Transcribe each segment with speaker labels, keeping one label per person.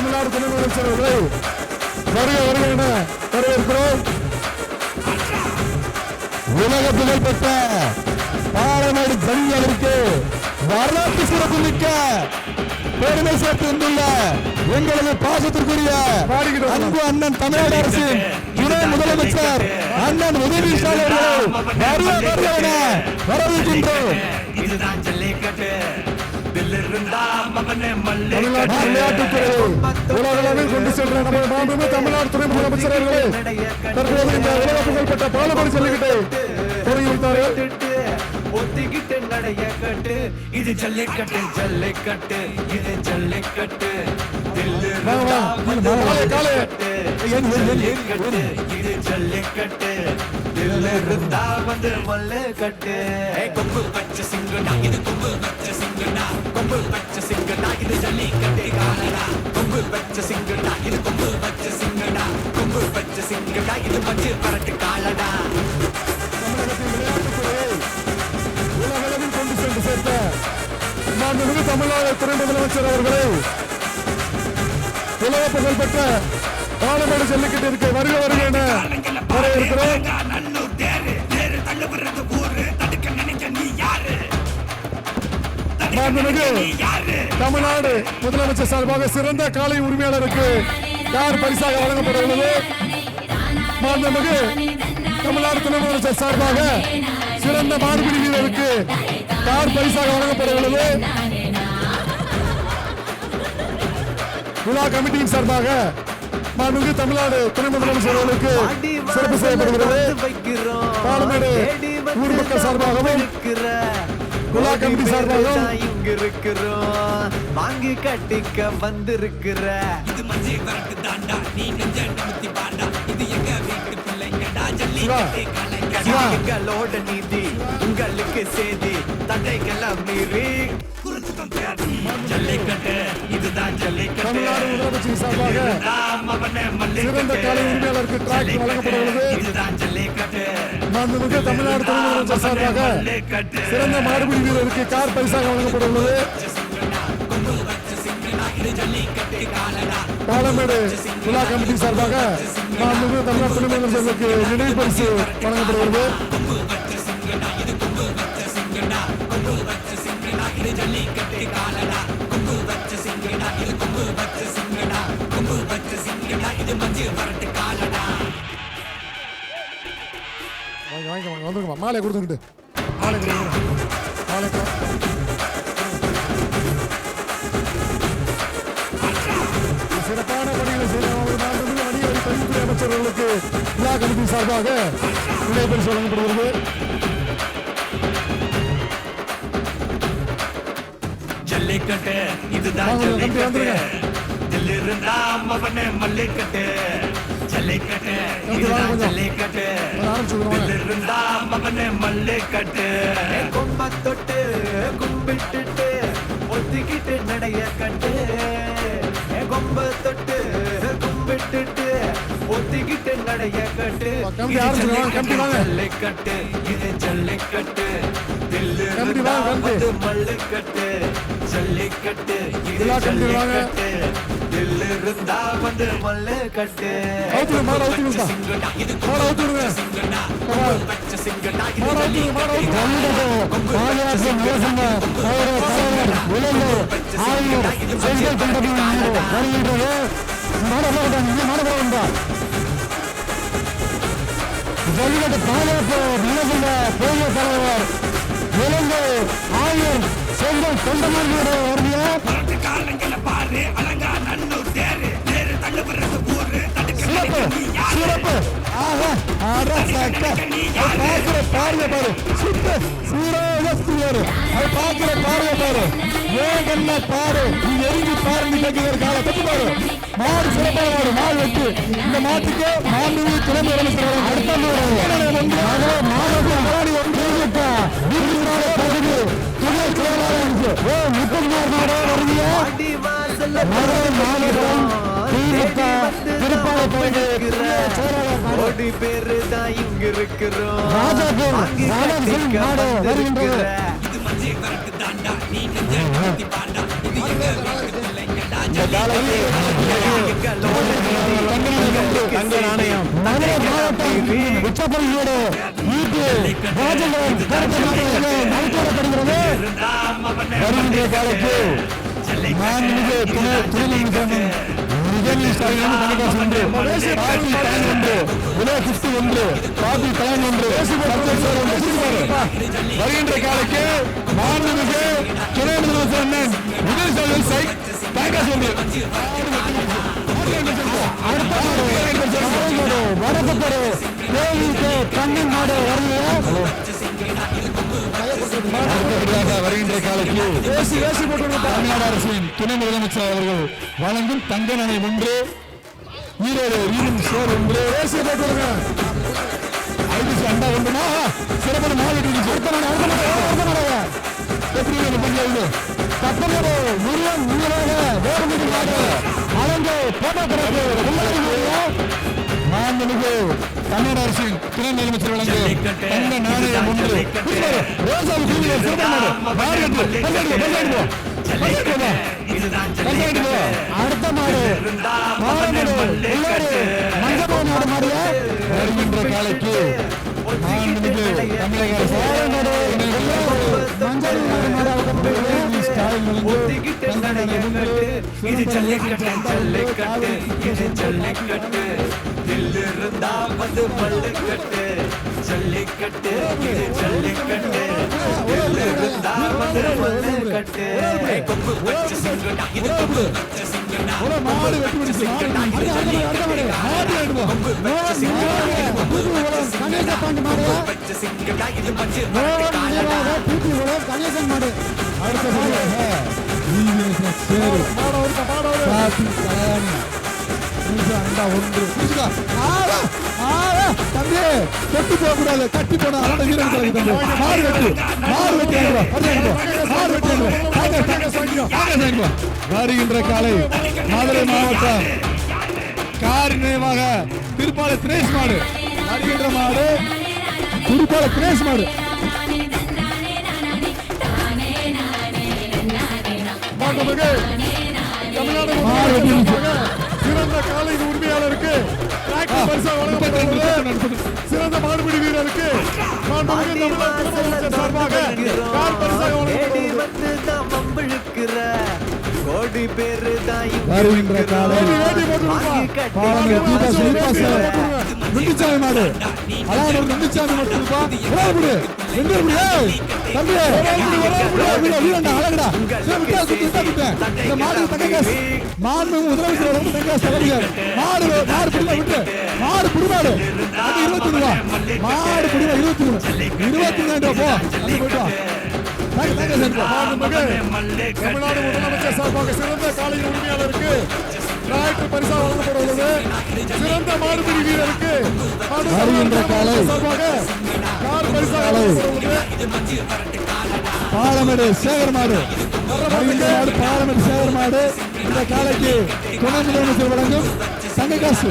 Speaker 1: தமிழ்நாடு துணை முதலமைச்சர் அவர்களை வருக வருக என வரவேற்கிறோம். உலக புகழ்பெற்ற பாலமேடு ஜல்லிக்கட்டு வரலாற்று சிறப்பு மிக்க பெருமை சேர்த்து வந்துள்ள எங்களது பாசத்திற்குரிய அன்பு அண்ணன் தமிழ்நாடு அரசின் துணை முதலமைச்சர் அண்ணன் உதவி வரவேற்கின்றோம். தமிழ்நாட்டு விளையாட்டுத்துறை உலகளவில் கொண்டு சென்ற நமது மாண்புமிகு தமிழ்நாடு துணை முதலமைச்சர் அவர்களே தற்போது இந்த உலக புகழ்பெற்ற பாலமேடு ஜல்லிக்கட்டை தொடங்கி வைத்தார்கள்.
Speaker 2: ஒத்திக்கிட்டு நடைய கட்டு இது ஜல்லிக்கட்டு ஜல்லிக்கட்டு இது ஜல்லிக்கட்டு இது ஜல்லிக்கட்டு இருந்தா வந்து மல்லு கட்டு கொம்பு பச்சை சிங்கடா இது கொம்பு பச்சை சிங்கடா கொம்பு பச்சை சிங்கடா இது ஜல்லிக்கட்டு காலடா கொம்பு பச்சை சிங்கடா இது கொம்பு பச்சை சிங்கடா கொம்பு பச்சை சிங்கடா இது பச்சை பரட்டு காலடா.
Speaker 1: உலகளவில் கொண்டு சென்று சேர்த்த மாண்புமிகு தமிழ்நாடு துணை முதலமைச்சர் அவர்களை உலக புகழ்பெற்ற பாலமேடு ஜல்லிக்கட்டிற்கு வருக வருக என வரவேற்கிறோம். மாண்புமிகு தமிழ்நாடு முதலமைச்சர் சார்பாக சிறந்த காலை உரிமையாளருக்கு கார் பரிசாக வழங்கப்பட உள்ளது. மாண்புமிகு தமிழ்நாடு துணை முதலமைச்சர் சார்பாக சிறந்த மாடுபிடி வீரருக்கு கார் பரிசாக வழங்கப்பட உள்ளது. விழா கமிட்டியின் சார்பாக மாண்புமிகு தமிழ்நாடு துணை முதலமைச்சர் அவர்களுக்கு சிறப்பு செய்யப்படுகிறது. பாலமேடு ஊர் மக்கள் சார்பாகவும் விழா கமிட்டி சார்பாகவும்
Speaker 2: இங்க இருக்கிறோம் வாங்கி கட்டிக்க வந்திருக்கிற இது மஞ்சை வரட்டு தாண்டா நீ நெஞ்ச நிமித்தி பாண்டா இது எங்க வீட்டு பிள்ளைங்கடா ஜல்லிக்கட்டு கலைகளோட நீதி உங்களுக்கு சேதி தடைகளை மீறி ஜல்லிக்கட்டு இதுதான் ஜல்லிக்கட்டு.
Speaker 1: தமிழ்நாடு முதலமைச்சர் சார்பாக சிறந்த காலை உரிமையாளருக்கு டிராக்டர் வழங்கப்பட உள்ளது.
Speaker 2: இதுதான் ஜல்லிக்கட்டு.
Speaker 1: மாண்புமிகு தமிழ்நாடு துணை முதலமைச்சர் சார்பாக சிறந்த மாடுபிடி வீரருக்கு கார் பரிசாக வழங்கப்பட உள்ளது. பாலமேடு விழா கமிட்டி சார்பாக மாண்புமிகு தமிழ்நாடு துணை முதலமைச்சருக்கு நினைவு பரிசு வழங்கப்படுகிறது. மாலை கொடுத்துக்கிட்டு சிறப்பான பணிகளை செய்த வணிகவரி பதிவுத்துறை அமைச்சர்களுக்கு விழா கமிட்டி சார்பாக நினைவு பரிசு வழங்கப்படுகிறது.
Speaker 2: ஜல்லிக்கட்டு இதுதான் ஜல்லிக்கட்டு தில்லிருந்தா மவனே மல்லிக்கட்டு ஜல்லிக்கட்டு இதுதான் ஜல்லிக்கட்டு தில்லிருந்தா மவனே மல்லிக்கட்டு கொம்ப தொட்டு கும்பிட்டுட்டு ஒத்திக்கிட்டு நடைய கட்டு கொம்ப தொட்டு கும்பிட்டுட்டு ஒத்திக்கிட்டு நடைய கட்டு ஜல்லிக்கட்டு இது ஜல்லிக்கட்டு தில்லிருந்தா வந்து மல்லிக்கட்டு ஜல்லிக்கட்டு இது ஜல்லிக்கட்டு தில்லிருந்தா வந்து மல்லிக்கட்டு சிங்கடா இது சிங்கடா பச்சை சிங்கடா இது
Speaker 1: ஜல்லிக்கட்டு பாதுகாப்பு நிலவுள்ள பெரிய தலைவர் இலங்கை ஆயர் செங்கல் தொண்டமானோட வருகிற சிறப்பு பார்க்கிற பார்வை பாரு சூறாவளி அது பார்க்கிற பார்வை பாரு ஏகன்ன பாரு நீ எரிஞ்சு பாருங்க கேட்கிறதுக்காக தப்பு பாரு மாடு சிறப்பான மாடு மாடு வெட்டு இந்த மாட்டுக்கு மாண்புமிகு துணை முதலமைச்சர் அடுத்த மாடு முப்பதுமார் நாடோ வருகிற
Speaker 2: கோடி பேரு தான் இங்க இருக்கிறோம் இந்த காலைக்கு தங்க நாணயம்
Speaker 1: மதுரை மாவட்டம் உச்சப்பள்ளியோடு நடத்தப்படுகிறது. வருகின்ற காலைக்கு மாண்புமிகு துணை முதலமைச்சர் ஸ்டாலின் கணக்காசு ஒன்று, காபி கலன் ஒன்று, விலை கிஃப்ட் ஒன்று, காபி கலன் ஒன்று, வருகின்ற காலைக்கு மாண்புமிகு துணை முதலமைச்சர் அண்ணன் உதயநிதி ஸ்டாலின் கணக்காசு ஒன்று. வடப்பட்டு கண்ணன் நாடு வருகின்ற காலத்தில் தமிழ்நாடு அரசின் துணை முதலமைச்சர் அவர்கள் வழங்கும் தங்க நாணயம் ஒன்று, ஈரோடு ரீமன் ஸ்டோர் ஒன்று, ஐடிசி அண்டா ஒன்றுமா சிறப்பு நாடு கப்பலோடு முருகன் முன்னதாக வேறுமிகு நாடு அலங்கை போட்டோகிராஃபி மாண்புமிகு தமிழ்நாடு அரசின் துணை முதலமைச்சர் வழங்கும் தங்க நாணயம் ஒன்று. அடுத்த மாடு வருகின்ற காலைக்கு மாண்புமிகு தமிழக அரசு மஞ்சள்
Speaker 2: இருந்தா வந்து மல்லுக்கட்டு ஜல்லிக்கட்டு இது ஜல்லிக்கட்டு இருந்தா வந்து மல்லுக்கட்டு கொம்பு வச்சு சிங்கடா இது கொம்பு வச்சு சிங்கடா
Speaker 1: மாடு வெட்டி சிங்கடா கொம்பு வச்சு சிங்கடா
Speaker 2: வச்சு சிங்கடா இது பஞ்சு
Speaker 1: கணேசன் மாடு அடுத்த தம்பி கட்டி போக கூடாது, கட்டி போனா வருகின்ற காலை மதுரை மாவட்டம் கார் நினைவாக திருப்பாலை தினேஷ் மாடு வருகின்ற மாடு திருப்பாலை தினேஷ் மாடு சிறந்த காலை உரிமையாளருக்கு சிறந்த மாடுபிடி வீரருக்கு சார்பாக
Speaker 2: கோடி பேரு
Speaker 1: நுண்டிச்சாமி மாடு அழகான நுண்டிச்சாமி மாடு முதலமைச்சர் மாடு மாடு விட்டு மாடு புடிமாடு 23 ரூபா மாடு புடிமா 23 ரூபா போ தமிழ்நாடு முதலமைச்சர் சார்பாக சிறந்த காலை உரிமையாளருக்கு டிராக்டர் பரிசா வழங்கப்படுகிறது. சிறந்த மாடுபிடி வீரருக்கு சார்பாக கார் பரிசா பாலமேடு சேகர் மாடு பாலமேடு சேகர் மாடு இந்த காலைக்கு துணை முதலமைச்சர் வழங்கும் தங்க காசு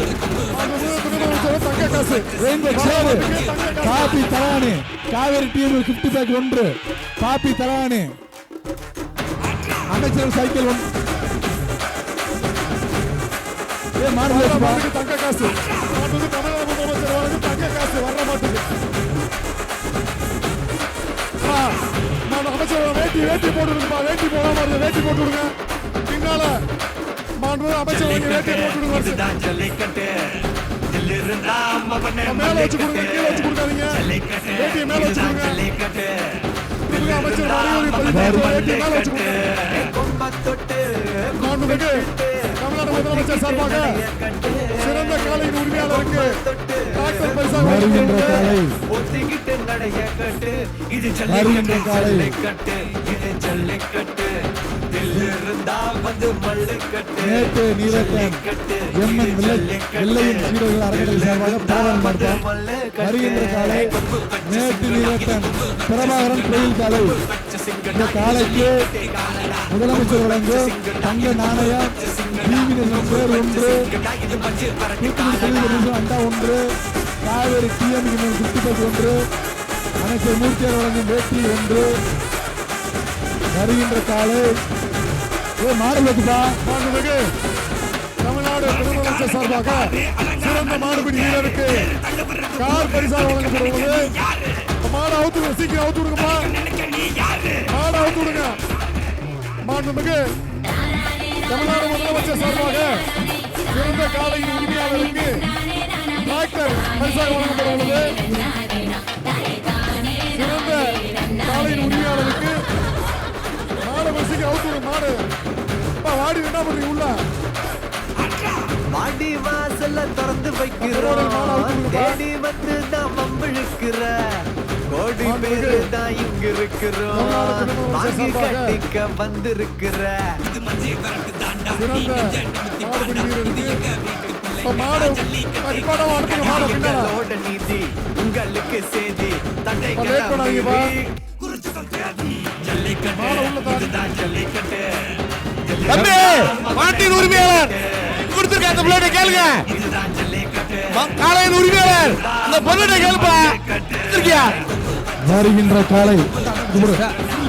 Speaker 1: காபி தராணி காவேரி டீம் 50 பேக் ஒன்று காபி தராணி அமைச்சர் சைக்கிள் தங்க காசு தமிழக முதலமைச்சர் வழங்கும் தங்க காசு வர மாட்டேங்குது. அமைச்சர் வேட்டி வேட்டி போட்டுருங்கப்பா, வேட்டி போடாம வேட்டி போட்டு விடுங்க. பின்னால அமைச்சர் வேட்டி போட்டு
Speaker 2: ஜல்லிக்கட்டு
Speaker 1: மேல வச்சு கொடுங்க, கீழே வச்சு கொடுக்காதீங்க. வேட்டியை மேல வச்சு கொடுங்க. அமைச்சர் வேட்டி மேல வச்சு கொடுங்க. தமிழ்நாடு முதலமைச்சர் சார்பாக சிறந்த காலை உரிமையாளருக்கு டிராக்டர் பரிசா வருகின்ற காலை
Speaker 2: இது ஜல்லிக்கட்டு இது ஜல்லிக்கட்டு
Speaker 1: நேற்று நீலக்கன் எம்என் வெள்ளையின் சீடர்கள் அறக்கட்டளை சார்பாக பாடல் நடத்தார். வருகின்ற காலை நேற்று நீலக்கன் பிரபாகரன் கோயில் காலை இந்த காலைக்கு முதலமைச்சர் வழங்கும் தங்க நாணயம் பேர் ஒன்று, அண்டா ஒன்று, காவேரி டிஎம் 50 ஒன்று, அமைச்சர் மூர்த்தியார் வழங்கும் வேட்டி ஒன்று. வருகின்ற காலை மாடு வைக்குதா மாண்புமிகு தமிழ்நாடு முதலமைச்சர் சார்பாக சிறந்த மாடுபிடி வீரருக்கு கார் பரிசாக வழங்கப்படுவது. மாடு அவுத்து சீக்கிரம் அவுத்து விடுங்கப்பா, மாடு அவுத்து விடுங்க. மாண்புமிகு தமிழ்நாடு முதலமைச்சர் சார்பாக சிறந்த காலையின் உரிமையாளருக்கு டிராக்டர் பரிசாக வழங்கப்படுவது. சிறந்த காலையின் உரிமையாளருக்கு மாடு பரிசுக்கு அவுத்து விடுங்க. மாடு வாடி என்ன பண்றீங்க உள்ள
Speaker 2: வாடி வாசல்ல திறந்து வைக்கிறோம், தேடி வந்து தான் மம்பிழுக்கிற கோடி பேரு தான் இங்க இருக்கிறோம், வாங்கி கட்டிக்க வந்திருக்கிற நீதி உங்களுக்கு செய்தி தந்தை
Speaker 3: தம்பி மாட்டின் உரிமையாளர் கொடுத்திருக்க அந்த பிள்ளைய கேளுங்க. காளையின் உரிமையாளர் அந்த பொண்ணு கேளுப்பா.
Speaker 1: வருகின்ற காலை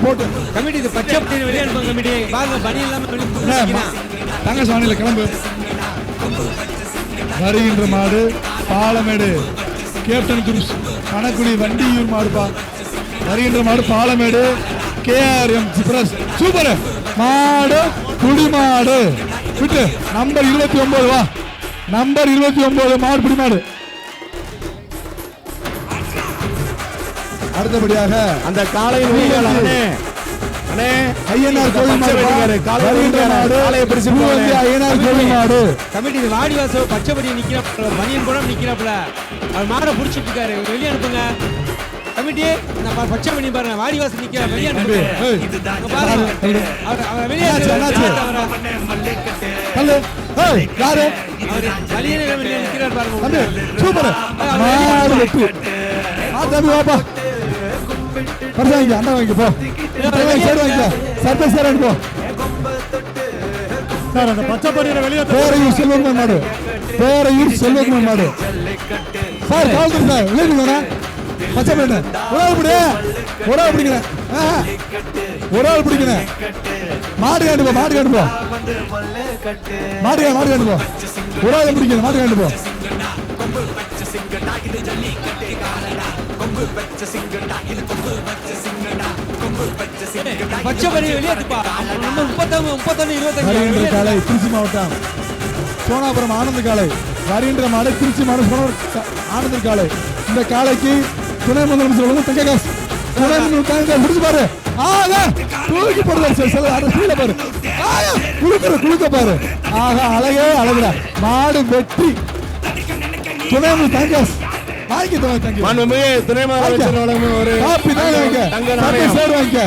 Speaker 1: போட்டு
Speaker 4: கமிட்டி இது பச்சை பட்டியல் வெளியே அனுப்புங்க. கமிட்டி பாருங்க பனி இல்லாம
Speaker 1: தங்க சாணியில கிளம்பு. வருகின்ற மாடு பாலமேடு கேப்டன் குரூஸ் கணக்குடி வண்டியூர் மாடுப்பா. வருகின்ற மாடு பாலமேடு KRM பிரஸ் சூப்பர் மாடு குடிமாடு விட்டு நம்பர் 29 வா. நம்பர் 29 மாடு குடிமாடு. அடுத்தபடியாக
Speaker 3: அந்த காளையின் உரிமையாளர்
Speaker 1: ஐயனார் கோவில் மாடு.
Speaker 4: கமிட்டி இது வாடி வாசல் பச்சை பட்டியல் நிக்கிறாப்ல, பனியன் கூட நிக்கிறாப்ல, அவர் மாடை புடிச்சிட்டு இருக்காரு, வெளியே அனுப்புங்க. கமிட்டி நான் பச்சை பண்ணி பாருங்க, வாடி வாசல் நிக்கிற வெளியே அனுப்பு. வெளியே நிக்கிறார் பாருங்க.
Speaker 1: சூப்பர் அண்ணா வாங்கி போ சார் போ சார். அந்த பச்சை பணியில வெளியே பேரையூர் செல்வகுமார் மாடு, பேரையூர் செல்வகுமார் மாடு சார். காவல்துறை சார் வெளியே பச்சை பணி ஒரு ஆள் பிடி, ஒரு ஆள் பிடிக்கிறேன், ஒரு ஆள் பிடிக்கிறேன். மாடு காண்டு போ, மாடு காண்டு போ, மாடு காண்டு போ, ஒரு ஆள் பிடிக்கிறேன், மாடு காண்டு போ.
Speaker 4: பச்சை பட்டியல் வெளியே நம்ம 31 25
Speaker 1: காலை திருச்சி மாவட்டம் சோனாபுரம் ஆனந்த காலை. வருகின்ற மாடு திருச்சி மாவட்டம் ஆனந்த காலை. இந்த காலைக்கு துணை முதலமைச்சர் தங்க காசு துணை முதலமைச்சர் முடிச்சு பாரு. தூக்கி போடுறாரு பாரு, குளுக்க பாரு. ஆகா அழகே அழகுடா. மாடு வெற்றி. துணை தங்க காசு வாங்கி
Speaker 3: துணை முதலமைச்சர் வழங்கும் ஒரு
Speaker 1: காப்பி தான் வாங்க,
Speaker 3: தங்க நாணயம்
Speaker 1: சேர் வாங்க.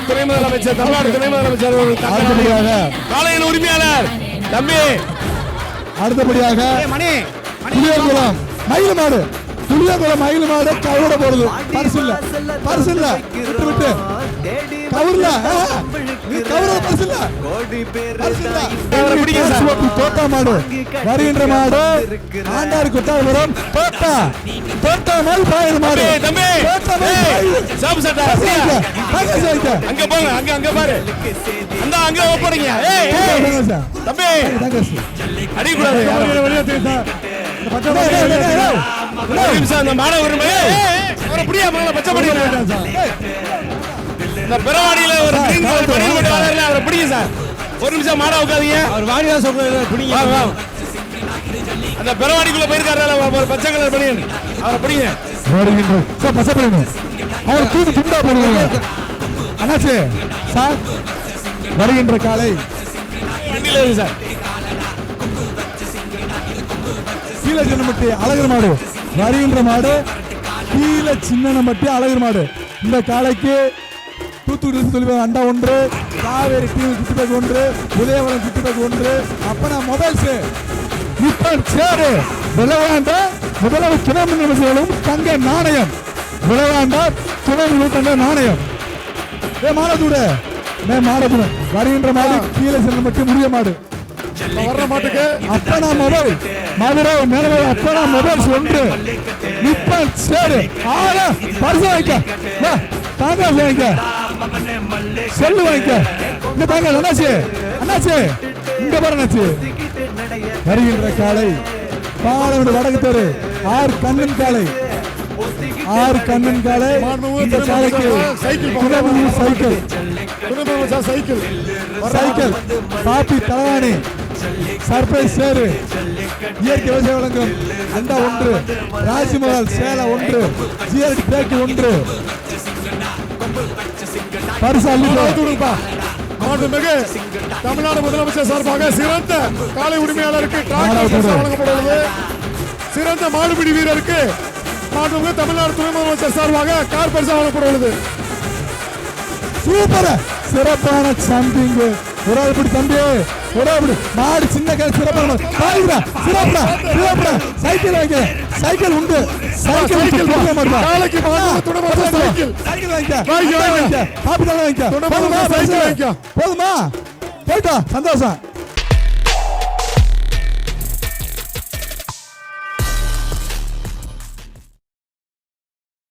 Speaker 3: துணை முதலமைச்சர் தமிழ்நாடு துணை முதலமைச்சர் காளையின் உரிமையாளர் தம்பி.
Speaker 1: அடுத்தபடியாக புளியங்குளம் மயில் மாடு, புளியங்குளம் மயில் மாடு கவுட போடுது. பரிசு இல்ல, பரிசு இல்ல, விட்டு விட்டு கவுர்ல கவுர பரிசு இல்ல, தோட்டா மாடு. வருகின்ற மாடு ஆண்டாறு கொட்டாபுரம் தோட்டா, தோட்டா மேல் பாயுது மாடு.
Speaker 3: தம்பி அங்க போங்க, அங்க பாரு, அந்த அங்க ஒப்படைங்க. தம்பி அடிக்கூடாது, அந்த மாணவ உரிமை அப்படியே பச்சை பண்ணி இந்த பெறவாடியில ஒரு அவரை பிடிங்க சார். ஒரு நிமிஷம் மாட உட்காதீங்க.
Speaker 4: அவர் வாடியா சொல்றாரு பிடிங்க.
Speaker 3: அந்த பெறவாடிக்குள்ள போயிருக்காரு ஒரு பச்சை கலர் பனியன், அவரை பிடிங்க.
Speaker 1: பச்சை பனியன் அவர் தூக்கி துண்டா போடுவாங்க. அண்ணாச்சி சார் வருகின்ற காலை
Speaker 3: சார்
Speaker 1: கீழே சின்னமட்டி அழகர் மாடு. வருகின்ற மாடு கீழே சின்னமட்டி அழகர் மாடு. இந்த காலைக்கு தூத்துக்குடி சொல்லி அண்டா 1, காவேரி டிவி சுற்றுப்பேக் 1, உதயவரம் சுற்றுப்பேக் 1, அப்பனா மொபைல்ஸ் நிப்பன் சேரு விளையாண்ட முதலாவது துணை முதலமைச்சர்களும் தங்க நாணயம். விளையாண்ட துணை முதலமைச்சர் நாணயம். மாடத்தூட மாடத்தூட. வருகின்ற மாடு கீழே சின்னமட்டி முடிய மாடு. வர்ற மாட்டுக்கு அப்பனா மொபைல் மதுரை மேல அப்பனா மொபைல்ஸ் 1 நிப்பன் சேரு பரிசு வைக்க தாங்க வாங்கிக்க செல்லு வாங்கிக்க இங்க தாங்க அண்ணாச்சி அண்ணாச்சி இங்க பாரு அண்ணாச்சி வருகின்ற காலை பாலவடு வடக்கு தெரு ஆர் கண்ணன் காலை இந்த காலைக்கு சைக்கிள் சைக்கிள் பாப்பி தலவாணி சர்ப்ரைஸ் சேரு இயற்கை விவசாய வழங்கும் அண்டா 1 ராஜ்மஹால் சேலை 1 ஜிஆர்டி பேக்கு 1 பரிசு அள்ளிப்பா. மாண்புமிகு தமிழ்நாடு முதலமைச்சர் சார்பாக சிறந்த காலை உரிமையாளருக்கு வழங்கப்படுவது. சிறந்த மாடுபிடி வீரருக்கு மாண்புமிகு தமிழ்நாடு துணை முதலமைச்சர் சார்பாக கார் பரிசு வழங்கப்படுவது. சூப்பர் சிறப்பான சம்பிங் ஒரு ஆள் தம்பி ஒரு மாடு சின்ன கால் சிறப்பான சைக்கிள் வாங்க சைக்கிள் உண்டு சைக்கிள் போதுமா போயிட்டா சந்தோஷம்.